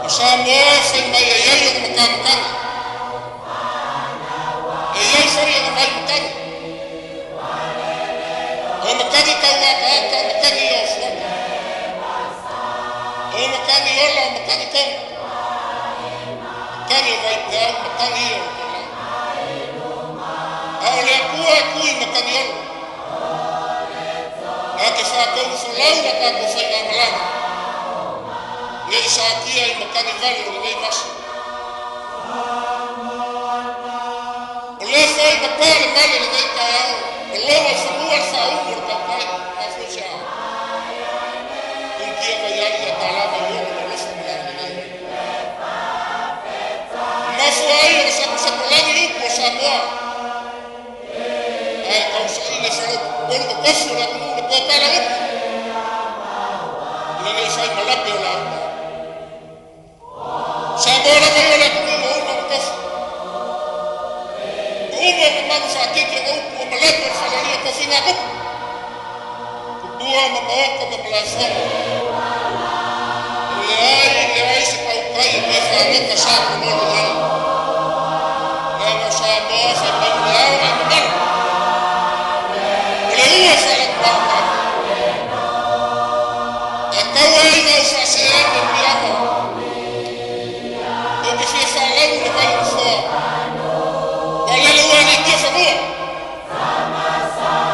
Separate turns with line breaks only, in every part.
Samoa fai mai ai ai o makamukanga. Ai ai fai o mai mukanga. O makani kau waka aka, makani o fuaka. O makani ola, o makani kau. Makani o mai pau, makani o ola. A o lea kua e kui makani ola. A ke whakau whulau na kako whai ngā malanga. Ngai sa kia I makani vale o ngai masa. O lea whai mapale male le ngai kai au. O loa whamua le whaumu le kapai. A whusi au. Unkia mai ali a tālama I ono na lofa malanga le ngai. Mafu ai o sapu langi upu o Samoa. Ai kau sa ine whau. Ono ko kofu na kunu le pōpala upu. Ina nei whai malape o la upu. Samoa la mai o la kunu o uma kofu. O uma o mamu whakeke o upu o malape o whalania kofu ngā kupu. Kupua ma maoko ma malawhonga. Le ai se paukai e me whangoka sāku nōna nai. Nā ngā Samoa whai mau le au ai mamana. O le ua whalakua au. E kau ai ngau whaseane mi ama. O ke whia whalau na mai o whoa. Wa lele ua ni kia whamua.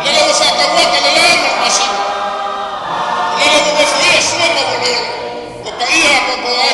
Lele ua whakawaka le lama masina. Lele ua wafuia sua ma walolo. Ko pa ia a koko ai.